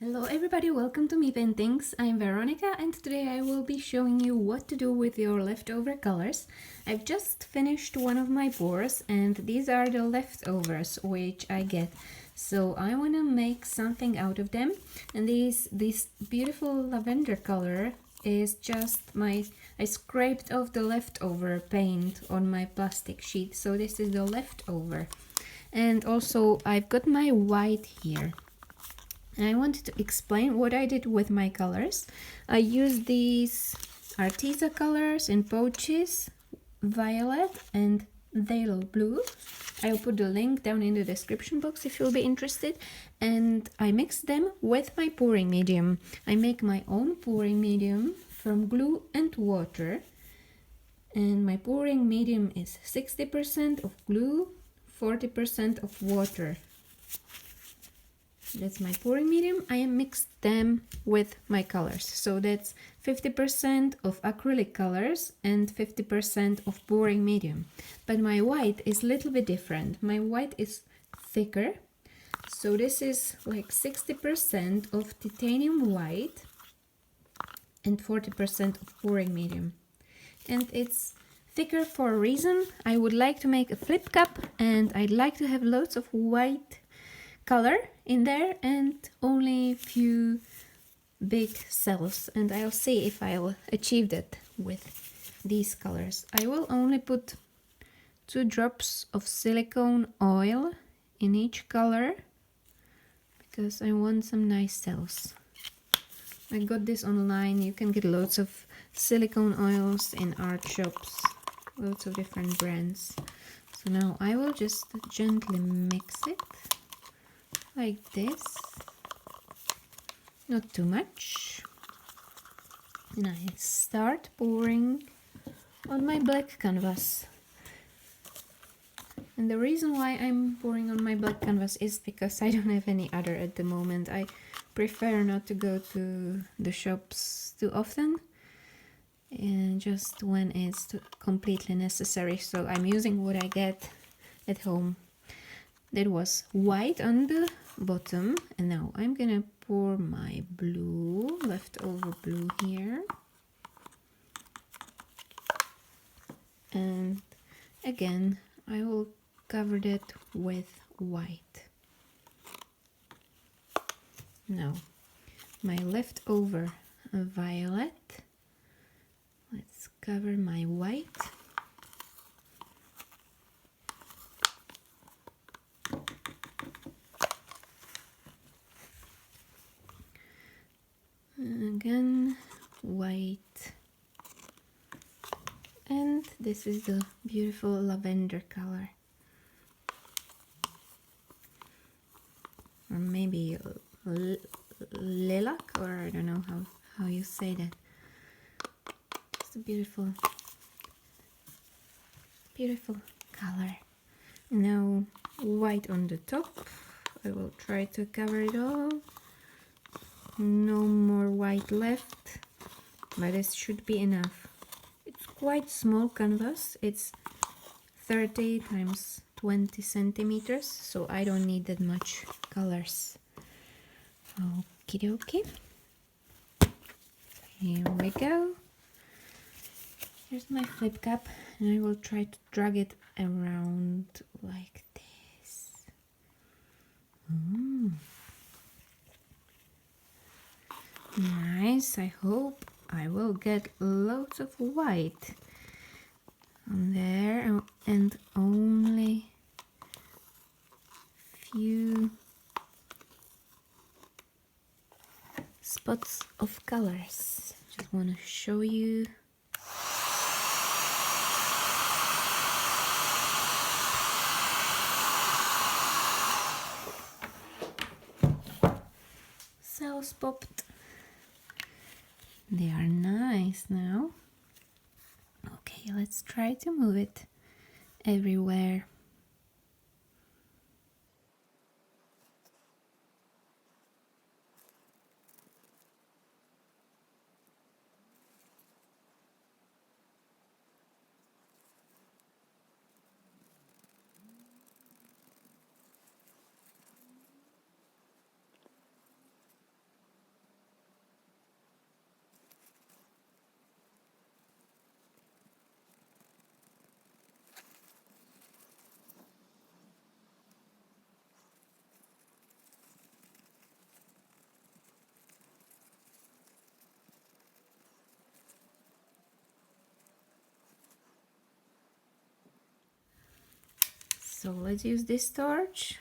Hello everybody, welcome to Me Paintings. I'm Veronica and today I will be showing you what to do with your leftover colors. I've just finished one of my pours and these are the leftovers which I get. So I want to make something out of them, and this beautiful lavender color is just I scraped off the leftover paint on my plastic sheet, so this is the leftover. And also I've got my white here. And I wanted to explain what I did with my colors. I used these Arteza colors in pouches, violet and Veil blue. I'll put the link down in the description box if you'll be interested. And I mixed them with my pouring medium. I make my own pouring medium from glue and water. And my pouring medium is 60% of glue, 40% of water. That's my pouring medium. I mixed them with my colors. So that's 50% of acrylic colors and 50% of pouring medium. But my white is a little bit different. My white is thicker. So this is like 60% of titanium white and 40% of pouring medium. And it's thicker for a reason. I would like to make a flip cup and I'd like to have lots of white color in there and only few big cells, and I'll see if I'll achieve that with these colors. I will only put 2 drops of silicone oil in each color because I want some nice cells. I got this online. You can get lots of silicone oils in art shops, lots of different brands. So now I will just gently mix it like this, not too much, and I start pouring on my black canvas. And the reason why I'm pouring on my black canvas is because I don't have any other at the moment. I prefer not to go to the shops too often, and just when it's completely necessary. So I'm using what I get at home. That was white on the bottom, and now I'm gonna pour my blue, leftover blue here, and again I will cover that with white. Now my leftover violet, let's cover my white. Again white, and this is the beautiful lavender color, or maybe lilac, or I don't know how you say that. It's a beautiful color. Now white on the top. I will try to cover it all. No more white left, but this should be enough. It's quite small canvas. It's 30 times 20 centimeters, so I don't need that much colors. Okie dokie. Here we go. Here's my flip cup, and I will try to drag it around like this. Nice. I hope I will get lots of white on there and only few spots of colors. Just want to show you. Cells popped. They are nice now. Okay, let's try to move it everywhere. So let's use this torch.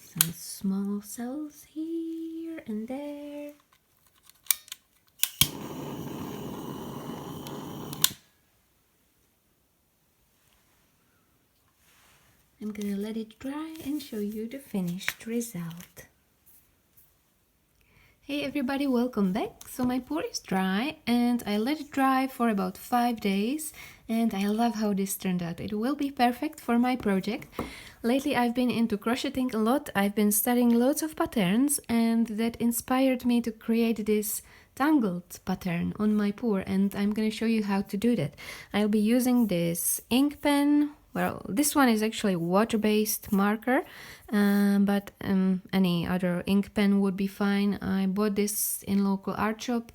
Some small cells here and there. I'm gonna let it dry and show you the finished result. Hey everybody, welcome back. So my pour is dry and I let it dry for about 5 days and I love how this turned out. It will be perfect for my project. Lately I've been into crocheting a lot. I've been studying lots of patterns and that inspired me to create this tangled pattern on my pour, and I'm gonna show you how to do that. I'll be using this ink pen. Well, this one is actually water-based marker, but any other ink pen would be fine. I bought this in local art shop.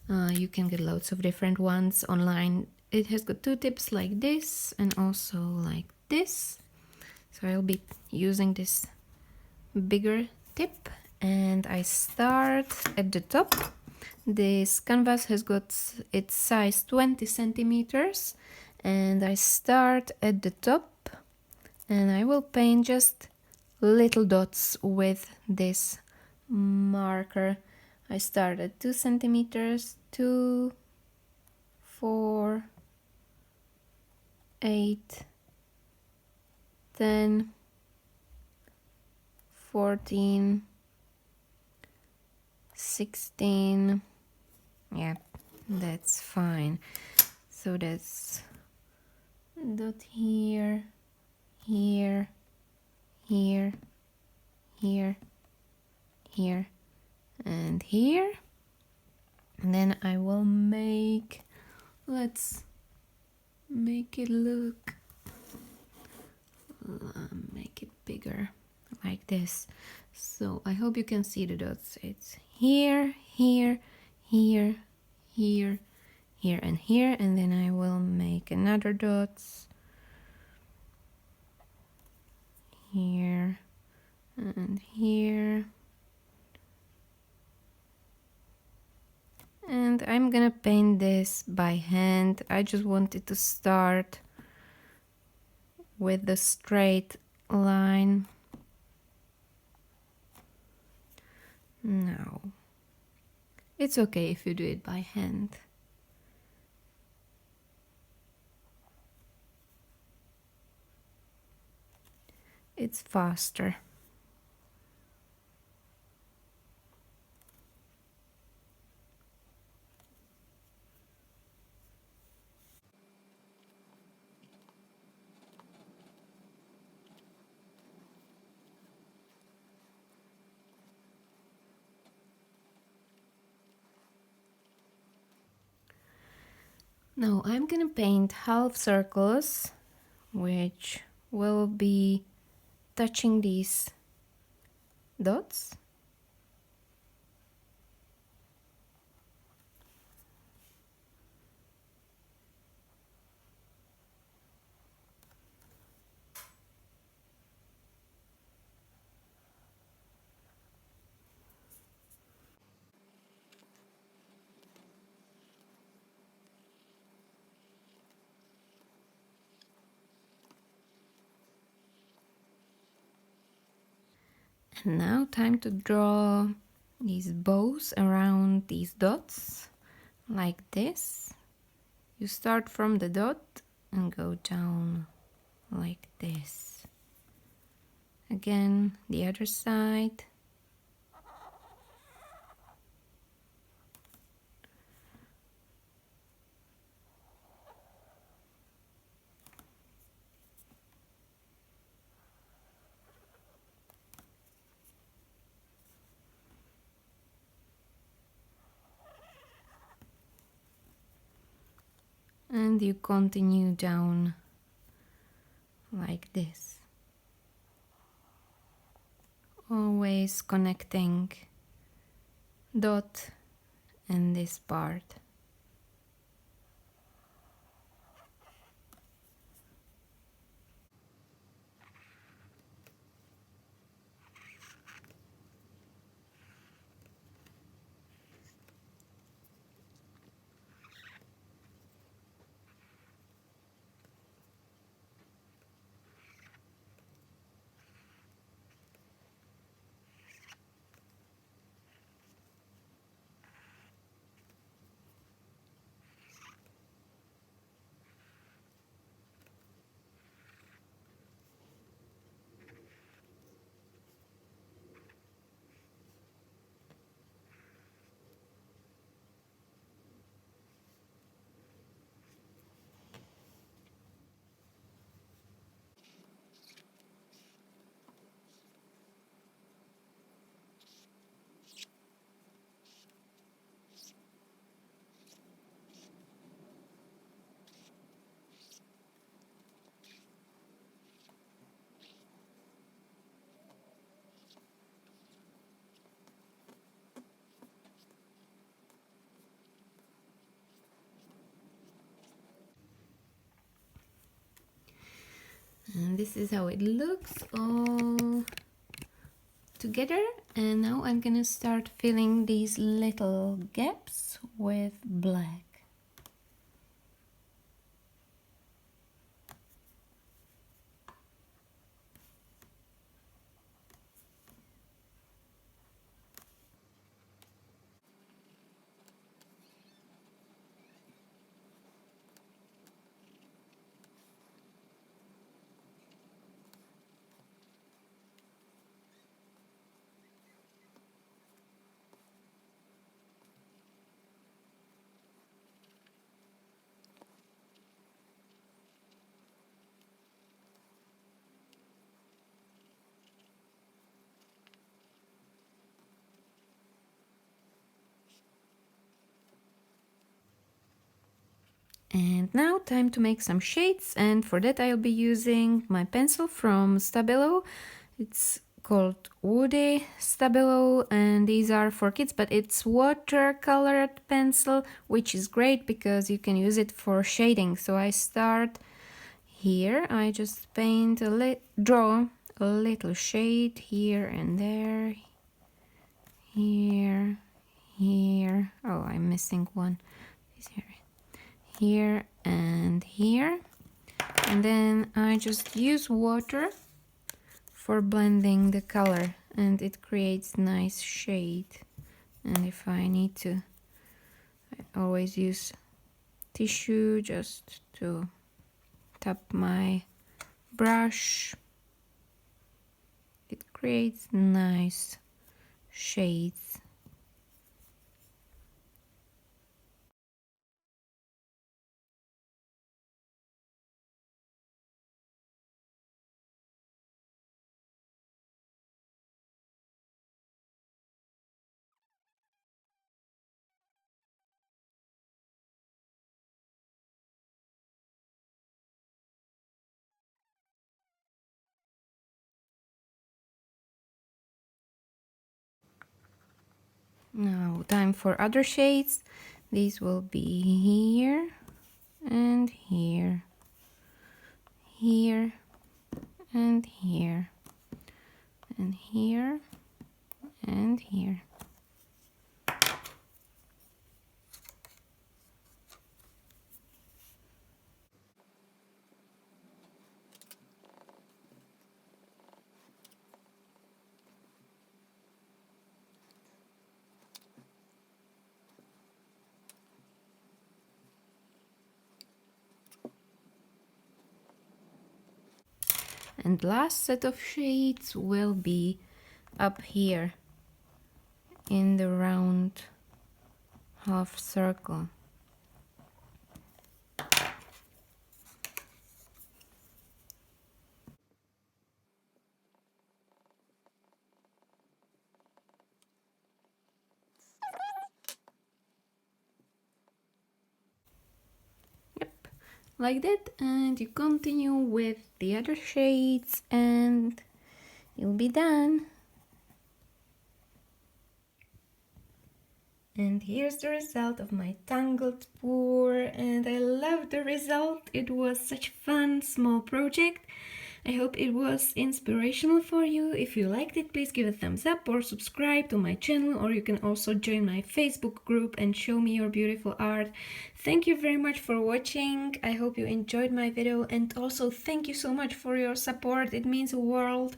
You can get loads of different ones online. It has got two tips like this and also like this. So I'll be using this bigger tip and I start at the top. This canvas has got its size 20 centimeters and I start at the top and I will paint just little dots with this marker. I start at 2 centimeters, 2, 4, 8, 10, 14, 16. Yeah, that's fine. So that's dot here, here, here, here, here, and here. And then I will let's make it look, make it bigger like this. So I hope you can see the dots. It's here, here, here, here, here, and here, and then I will make another dots here and here. And I'm gonna paint this by hand. I just wanted to start with the straight line. No, it's okay if you do it by hand. It's faster. Now I'm gonna paint half circles, which will be touching these dots. And now time to draw these bows around these dots, like this. You start from the dot and go down like this. Again, the other side. And you continue down like this. Always connecting dot and this part. And this is how it looks all together. And now I'm gonna start filling these little gaps with black. And now time to make some shades, and for that I'll be using my pencil from Stabilo. It's called Woody Stabilo, and these are for kids, but it's watercolored pencil, which is great because you can use it for shading. So I start here, I just paint draw a little shade here and there, here, here. Oh, I'm missing one. Here and here, and then I just use water for blending the color, and it creates nice shade. And if I need to, I always use tissue just to tap my brush. It creates nice shades. Now time for other shades. These will be here and here, here and here, and here and here. And last set of shades will be up here in the round half circle. Yep, like that, and you continue with the other shades and you'll be done. And here's the result of my tangled pour, and I love the result. It was such a fun small project. I hope it was inspirational for you. If you liked it, please give a thumbs up or subscribe to my channel, or you can also join my Facebook group and show me your beautiful art. Thank you very much for watching. I hope you enjoyed my video, and also thank you so much for your support. It means a world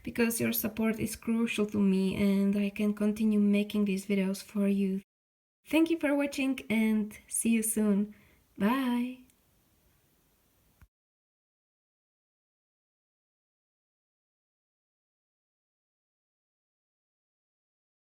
because your support is crucial to me and I can continue making these videos for you. Thank you for watching and see you soon. Bye!